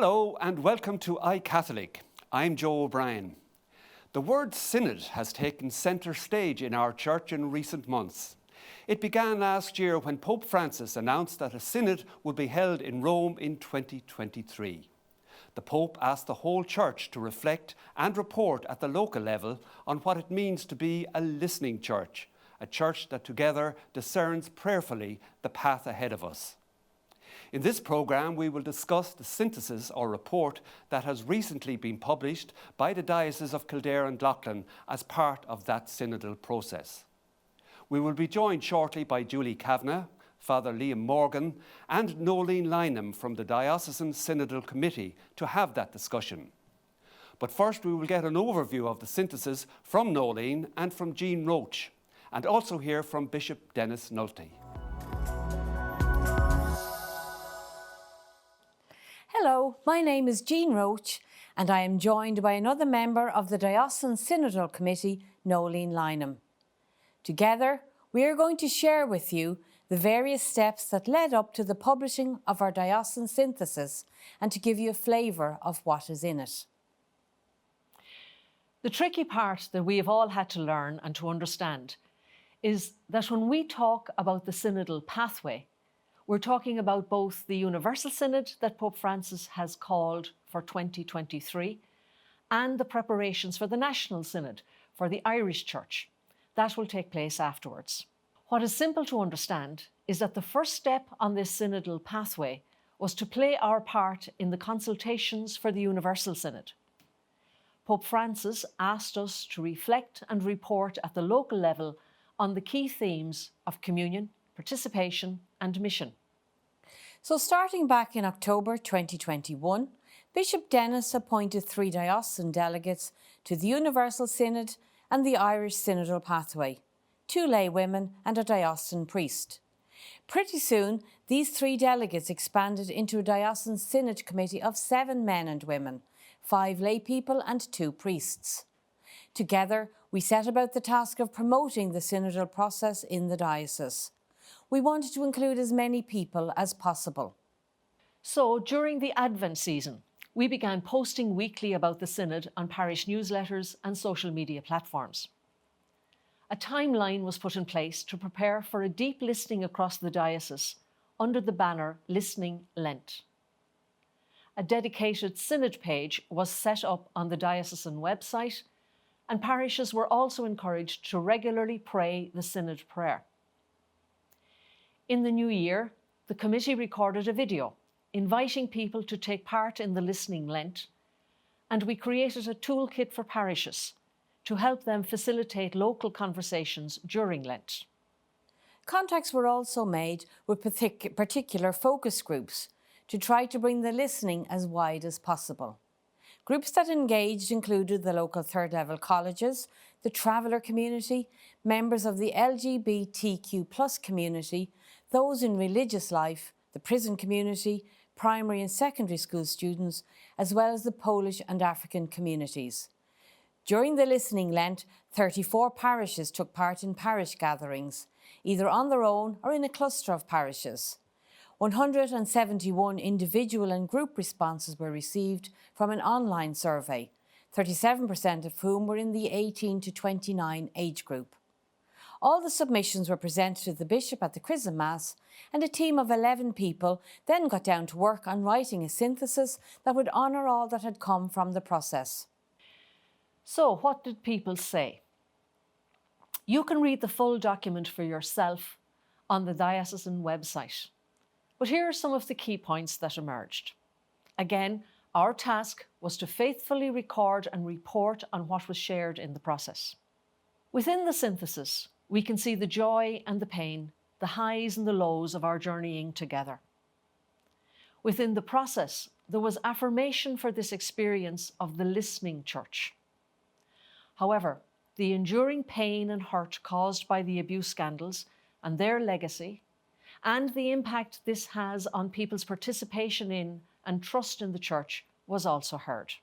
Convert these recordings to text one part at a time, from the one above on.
Hello and welcome to iCatholic. I'm Joe O'Brien. The word synod has taken centre stage in our church in recent months. It began last year when Pope Francis announced that a synod would be held in Rome in 2023. The Pope asked the whole church to reflect and report at the local level on what it means to be a listening church, a church that together discerns prayerfully the path ahead of us. In this programme, we will discuss the synthesis or report that has recently been published by the Diocese of Kildare and Loughran as part of that synodal process. We will be joined shortly by Julie Kavanagh, Father Liam Morgan and Nulty Lynham from the Diocesan Synodal Committee to have that discussion. But first we will get an overview of the synthesis from Nulty and from Jean Roche, and also hear from Bishop Denis Nulty. Hello, my name is Jean Roche and I am joined by another member of the Diocesan Synodal Committee, Nulty Lynham. Together, we are going to share with you the various steps that led up to the publishing of our Diocesan Synthesis and to give you a flavour of what is in it. The tricky part that we have all had to learn and to understand is that when we talk about the synodal pathway, we're talking about both the Universal Synod that Pope Francis has called for 2023 and the preparations for the National Synod for the Irish Church. That will take place afterwards. What is simple to understand is that the first step on this synodal pathway was to play our part in the consultations for the Universal Synod. Pope Francis asked us to reflect and report at the local level on the key themes of communion, participation and mission. So starting back in October 2021, Bishop Denis appointed 3 diocesan delegates to the Universal Synod and the Irish Synodal Pathway, 2 lay women and a diocesan priest. Pretty soon, these 3 delegates expanded into a diocesan synod committee of 7 men and women, 5 lay people and 2 priests. Together, we set about the task of promoting the synodal process in the diocese. We wanted to include as many people as possible. So during the Advent season, we began posting weekly about the synod on parish newsletters and social media platforms. A timeline was put in place to prepare for a deep listening across the diocese under the banner Listening Lent. A dedicated synod page was set up on the diocesan website, and parishes were also encouraged to regularly pray the synod prayer. In the new year, the committee recorded a video inviting people to take part in the Listening Lent, and we created a toolkit for parishes to help them facilitate local conversations during Lent. Contacts were also made with particular focus groups to try to bring the listening as wide as possible. Groups that engaged included the local third level colleges, the traveller community, members of the LGBTQ+ community, those in religious life, the prison community, primary and secondary school students, as well as the Polish and African communities. During the Listening Lent, 34 parishes took part in parish gatherings, either on their own or in a cluster of parishes. 171 individual and group responses were received from an online survey, 37% of whom were in the 18 to 29 age group. All the submissions were presented to the Bishop at the Chrism Mass, and a team of 11 people then got down to work on writing a synthesis that would honour all that had come from the process. So what did people say? You can read the full document for yourself on the diocesan website. But here are some of the key points that emerged. Again, our task was to faithfully record and report on what was shared in the process. Within the synthesis, we can see the joy and the pain, the highs and the lows of our journeying together. Within the process, there was affirmation for this experience of the listening church. However, the enduring pain and hurt caused by the abuse scandals and their legacy, and the impact this has on people's participation in and trust in the church was also heard.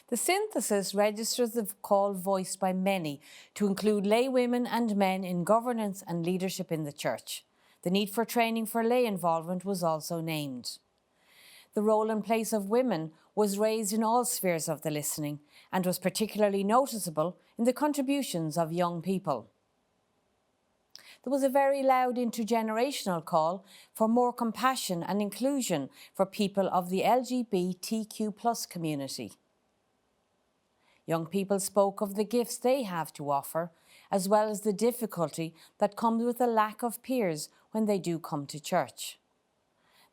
The synthesis registers the call voiced by many to include lay women and men in governance and leadership in the church. The need for training for lay involvement was also named. the role and place of women was raised in all spheres of the listening and was particularly noticeable in the contributions of young people. There was a very loud intergenerational call for more compassion and inclusion for people of the LGBTQ+ community. Young people spoke of the gifts they have to offer, as well as the difficulty that comes with a lack of peers when they do come to church.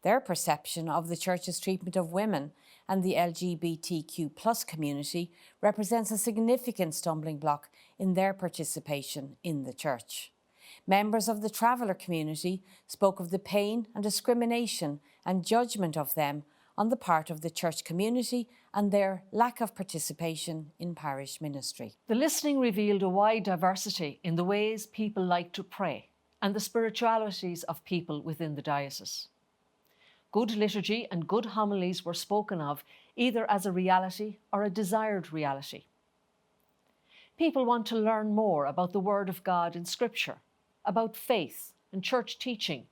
Their perception of the Church's treatment of women and the LGBTQ+ community represents a significant stumbling block in their participation in the Church. Members of the traveller community spoke of the pain and discrimination and judgment of them on the part of the church community and their lack of participation in parish ministry. The listening revealed a wide diversity in the ways people like to pray and the spiritualities of people within the diocese. Good liturgy and good homilies were spoken of either as a reality or a desired reality. People want to learn more about the Word of God in Scripture, about faith and church teaching,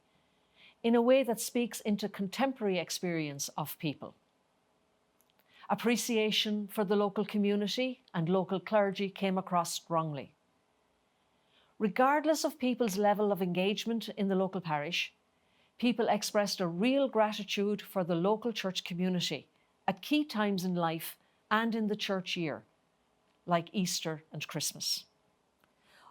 in a way that speaks into contemporary experience of people. Appreciation for the local community and local clergy came across strongly. Regardless of people's level of engagement in the local parish, people expressed a real gratitude for the local church community at key times in life and in the church year, like Easter and Christmas.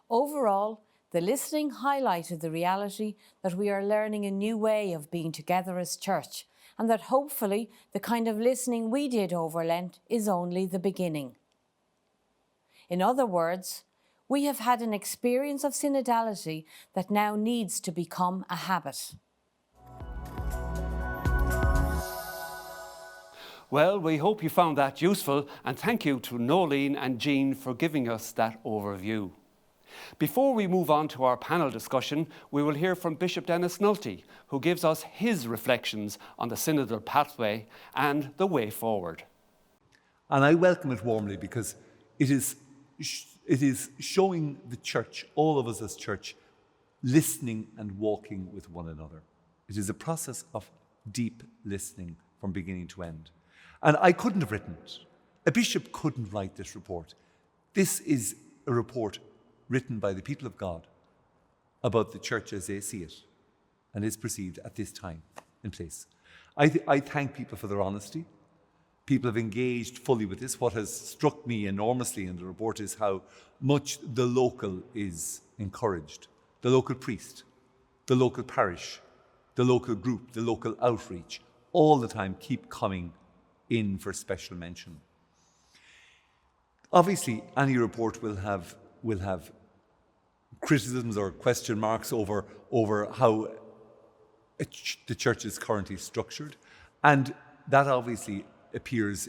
Overall, the listening highlighted the reality that we are learning a new way of being together as church, and that hopefully the kind of listening we did over Lent is only the beginning. In other words, we have had an experience of synodality that now needs to become a habit. Well, we hope you found that useful, and thank you to Nolene and Jean for giving us that overview. Before we move on to our panel discussion, we will hear from Bishop Denis Nulty, who gives us his reflections on the synodal pathway and the way forward. And I welcome it warmly because it is showing the church, all of us as church, listening and walking with one another. It is a process of deep listening from beginning to end. And I couldn't have written it. A bishop couldn't write this report. This is a report written by the people of God about the church as they see it and is perceived at this time and place. I thank people for their honesty. People have engaged fully with this. What has struck me enormously in the report is how much the local is encouraged. The local priest, the local parish, the local group, the local outreach, all the time keep coming in for special mention. Obviously, any report will have criticisms or question marks over how the church is currently structured, and that obviously appears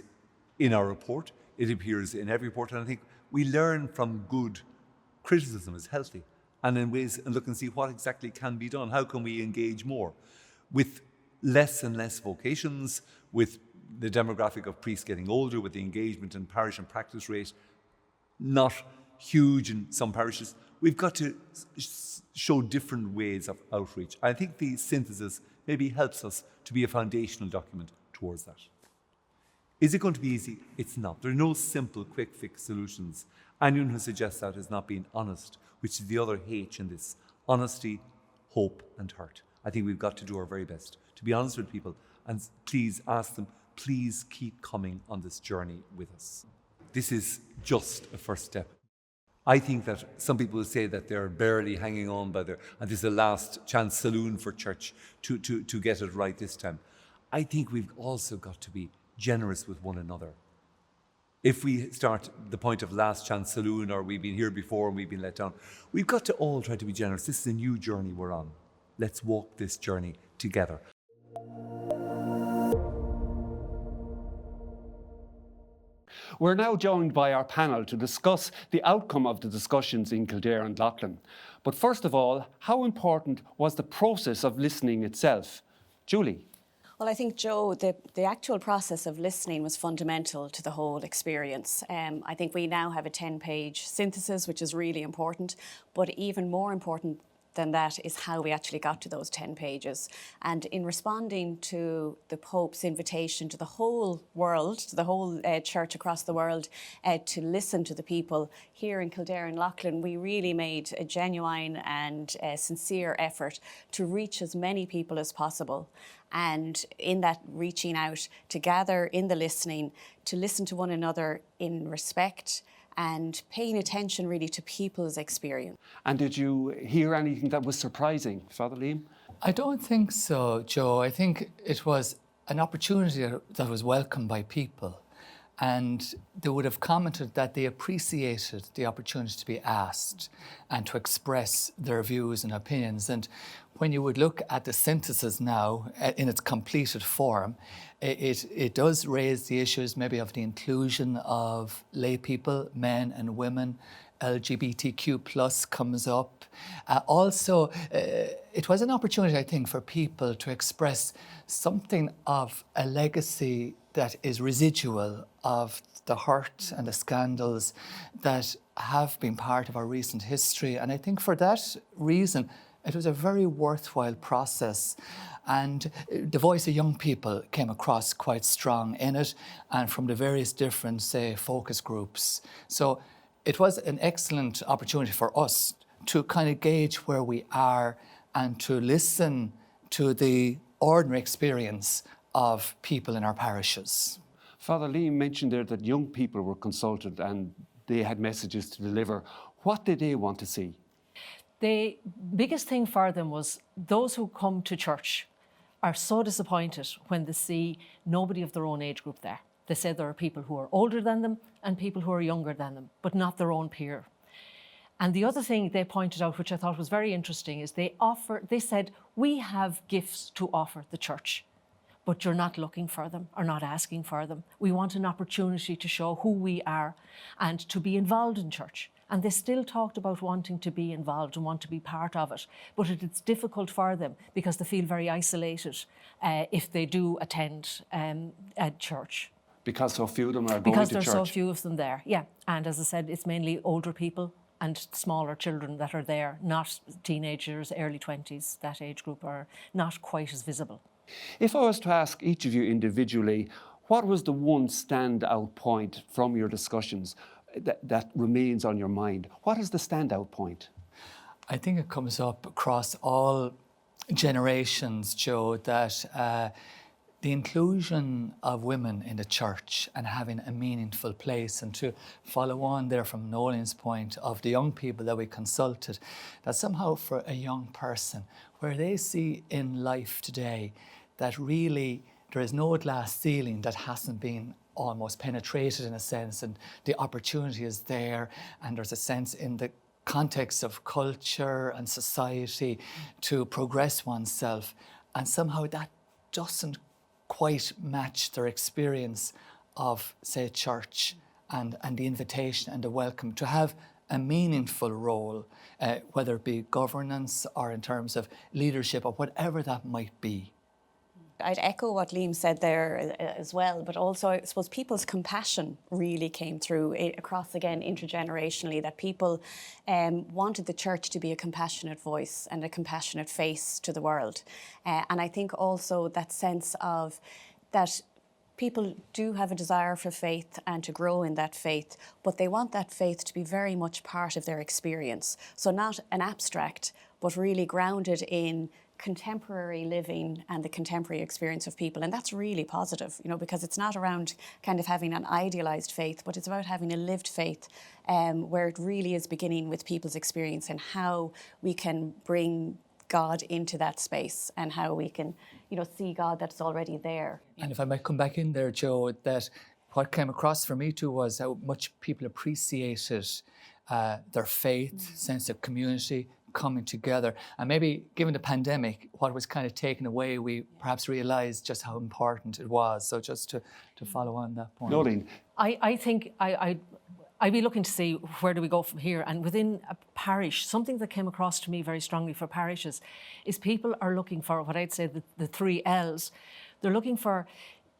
in our report. It appears in every report, and I think we learn from good criticism is healthy, and in ways and look and see what exactly can be done. How can we engage more with less and less vocations, with the demographic of priests getting older, with the engagement in parish and practice rate not huge in some parishes. We've got to show different ways of outreach. I think the synthesis maybe helps us to be a foundational document towards that. Is it going to be easy? It's not. There are no simple, quick fix solutions. Anyone who suggests that is not being honest, which is the other H in this. Honesty, hope, and hurt. I think we've got to do our very best to be honest with people and please ask them, please keep coming on this journey with us. This is just a first step. I think that some people will say that they're barely hanging on by and this is a last chance saloon for church to get it right this time. I think we've also got to be generous with one another. If we start the point of last chance saloon, or we've been here before and we've been let down, we've got to all try to be generous. This is a new journey we're on. Let's walk this journey together. We're now joined by our panel to discuss the outcome of the discussions in Kildare and Leighlin. But first of all, how important was the process of listening itself? Julie? Well, I think, Joe, the actual process of listening was fundamental to the whole experience. I think we now have a 10-page synthesis, which is really important, but even more important than that is how we actually got to those 10 pages. And in responding to the Pope's invitation to the whole world, to the whole church across the world, to listen to the people here in Kildare and Loughlin, we really made a genuine and sincere effort to reach as many people as possible. And in that reaching out, to gather in the listening, to listen to one another in respect and paying attention really to people's experience. And did you hear anything that was surprising, Father Liam? I don't think so, Joe. I think it was an opportunity that was welcomed by people. And they would have commented that they appreciated the opportunity to be asked and to express their views and opinions. And when you would look at the synthesis now in its completed form, it does raise the issues maybe of the inclusion of lay people, men and women. LGBTQ plus comes up. Also, it was an opportunity, I think, for people to express something of a legacy that is residual of the hurt and the scandals that have been part of our recent history. And I think for that reason, it was a very worthwhile process. And the voice of young people came across quite strong in it, and from the various different, say, focus groups. So it was an excellent opportunity for us to kind of gauge where we are and to listen to the ordinary experience of people in our parishes. Father Liam mentioned there that young people were consulted and they had messages to deliver. What did they want to see? The biggest thing for them was those who come to church are so disappointed when they see nobody of their own age group there. They said there are people who are older than them and people who are younger than them, but not their own peer. And the other thing they pointed out, which I thought was very interesting, is they said, we have gifts to offer the church, but you're not looking for them or not asking for them. We want an opportunity to show who we are and to be involved in church. And they still talked about wanting to be involved and want to be part of it. But it's difficult for them because they feel very isolated if they do attend a church. Because so few of them are going Because to there's church. so few of them there, yeah. And as I said, it's mainly older people and smaller children that are there, not teenagers, early 20s, that age group are not quite as visible. If I was to ask each of you individually, what was the one standout point from your discussions that remains on your mind? What is the standout point? I think it comes up across all generations, Joe, that the inclusion of women in the church and having a meaningful place, and to follow on there from Nolan's point of the young people that we consulted, that somehow for a young person, where they see in life today that really there is no glass ceiling that hasn't been almost penetrated in a sense, and the opportunity is there, and there's a sense in the context of culture and society to progress oneself, and somehow that doesn't quite match their experience of, say, church and the invitation and the welcome to have a meaningful role, whether it be governance or in terms of leadership or whatever that might be. I'd echo what Liam said there as well, but also I suppose people's compassion really came through across, again, intergenerationally, that people wanted the church to be a compassionate voice and a compassionate face to the world. And I think also that sense of that people do have a desire for faith and to grow in that faith, but they want that faith to be very much part of their experience. So not an abstract, but really grounded in contemporary living and the contemporary experience of people. And that's really positive, because it's not around kind of having an idealized faith, but it's about having a lived faith where it really is beginning with people's experience and how we can bring God into that space and how we can, see God that's already there. And if I might come back in there, Joe, that what came across for me too was how much people appreciated their faith, sense of community, coming together. And maybe given the pandemic, what was kind of taken away, we perhaps realised just how important it was. So just to follow on that point. Nolene. I think I'd be looking to see where do we go from here. And within a parish, something that came across to me very strongly for parishes is people are looking for what I'd say the 3 L's. They're looking for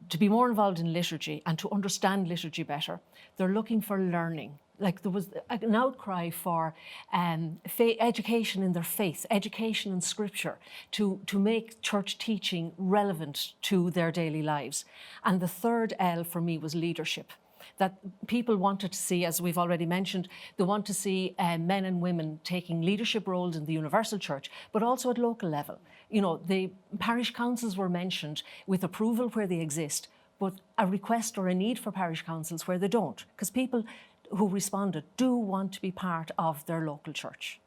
to be more involved in liturgy and to understand liturgy better. They're looking for learning. like there was an outcry for education in their faith, education in scripture, to make church teaching relevant to their daily lives. And the third L for me was leadership. That people wanted to see, as we've already mentioned, they want to see men and women taking leadership roles in the universal church, but also at local level. You know, the parish councils were mentioned with approval where they exist, but a request or a need for parish councils where they don't, because people who responded do want to be part of their local church.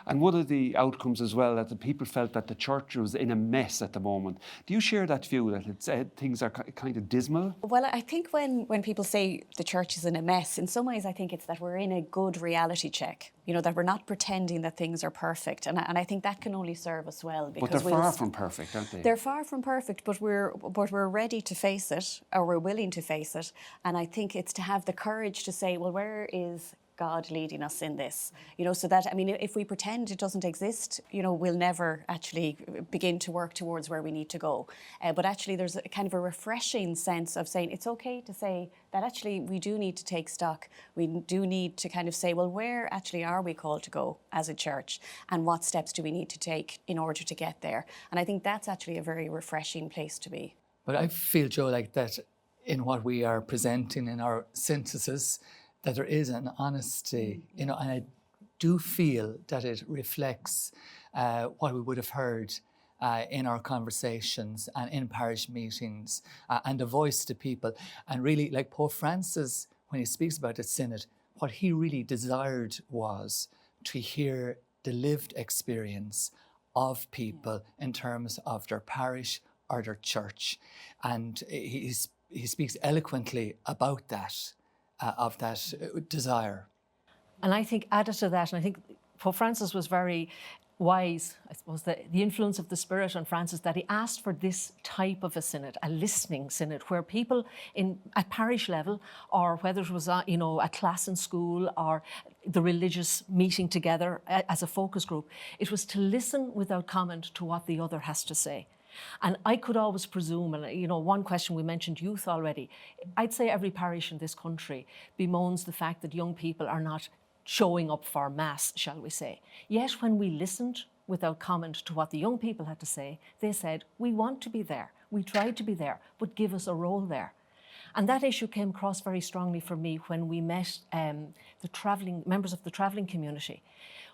And one of the outcomes as well, that the people felt that the church was in a mess at the moment. Do you share that view, that it's, things are kind of dismal? Well, I think when people say the church is in a mess, in some ways I think it's that we're in a good reality check. You know, that we're not pretending that things are perfect. And I think that can only serve us well. Because but they're far from perfect, aren't they? They're far from perfect, but we're ready to face it, or we're willing to face it. And I think it's to have the courage to say, well, where is God leading us in this? You know, so that, I mean, if we pretend it doesn't exist, you know, we'll never actually begin to work towards where we need to go. But actually there's a kind of a refreshing sense of saying it's okay to say that actually we do need to take stock. We do need to kind of say, well, where actually are we called to go as a church, and what steps do we need to take in order to get there? And I think that's actually a very refreshing place to be. But I feel, Joe, like that in what we are presenting in our synthesis, that there is an honesty, you know, and I do feel that it reflects what we would have heard in our conversations and in parish meetings, and a voice to people. And really, like Pope Francis, when he speaks about the synod, what he really desired was to hear the lived experience of people in terms of their parish or their church. And he speaks eloquently about that. Of that desire. And I think added to that, and I think Pope Francis was very wise, I suppose, the influence of the Spirit on Francis, that he asked for this type of a synod, a listening synod, where people at parish level, or whether it was a class in school or the religious meeting together as a focus group, it was to listen without comment to what the other has to say. And I could always presume, and you know, one question, we mentioned youth already. I'd say every parish in this country bemoans the fact that young people are not showing up for mass, shall we say. Yet when we listened without comment to what the young people had to say, they said, we want to be there, we tried to be there, but give us a role there. And that issue came across very strongly for me when we met the members of the travelling community.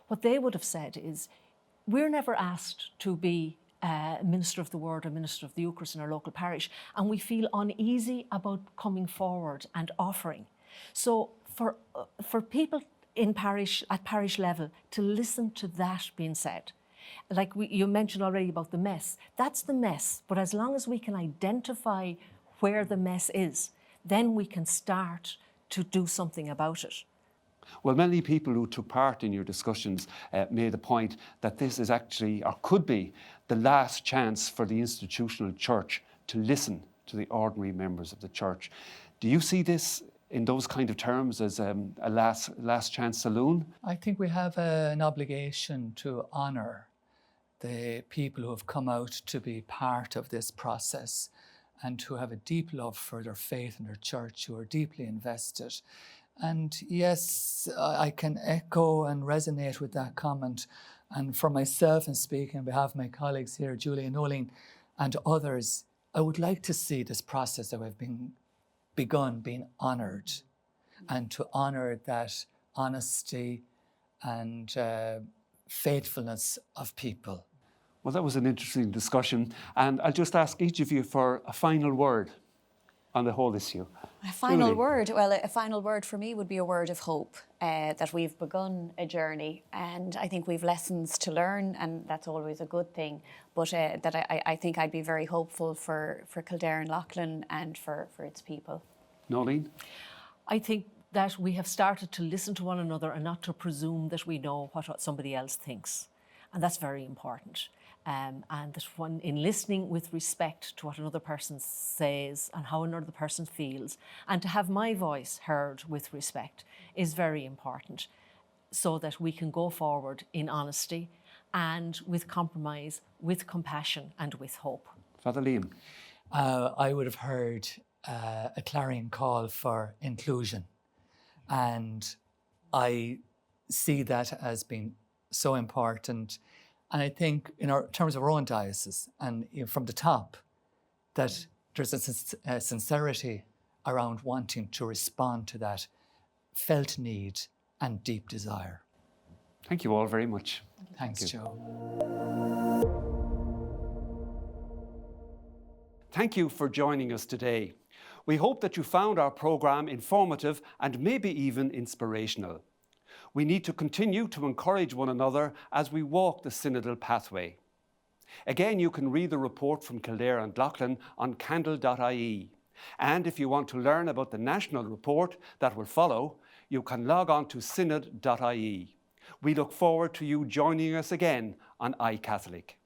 What they would have said is, we're never asked to be minister of the word or minister of the Eucharist in our local parish, and we feel uneasy about coming forward and offering. So for people at parish level to listen to that being said, like you mentioned already about the mess, that's the mess, but as long as we can identify where the mess is, then we can start to do something about it. Well, many people who took part in your discussions made the point that this is actually, or could be, the last chance for the institutional church to listen to the ordinary members of the church. Do you see this in those kind of terms as a last chance saloon? I think we have an obligation to honour the people who have come out to be part of this process and who have a deep love for their faith and their church, who are deeply invested. And yes, I can echo and resonate with that comment. And for myself, and speaking on behalf of my colleagues here, Julie and Nolene, and others, I would like to see this process that we've begun being honoured, and to honour that honesty and faithfulness of people. Well, that was an interesting discussion. And I'll just ask each of you for a final word on the whole issue. A final Julie. word? Well, a final word for me would be a word of hope, that we've begun a journey, and I think we've lessons to learn, and that's always a good thing. But that I think I'd be very hopeful for Kildare and Loughlin and for its people. Nolene? I think that we have started to listen to one another and not to presume that we know what somebody else thinks. And that's very important. And that one, in listening with respect to what another person says and how another person feels, and to have my voice heard with respect, is very important, so that we can go forward in honesty and with compromise, with compassion and with hope. Father Liam? I would have heard a clarion call for inclusion and I see that as being so important. And I think in terms of our own diocese and from the top, that there's a sincerity around wanting to respond to that felt need and deep desire. Thank you all very much. Thanks, Joe. Thank you for joining us today. We hope that you found our programme informative and maybe even inspirational. We need to continue to encourage one another as we walk the synodal pathway. Again, you can read the report from Kildare and Loughlin on KandLe.ie. And if you want to learn about the national report that will follow, you can log on to synod.ie. We look forward to you joining us again on iCatholic.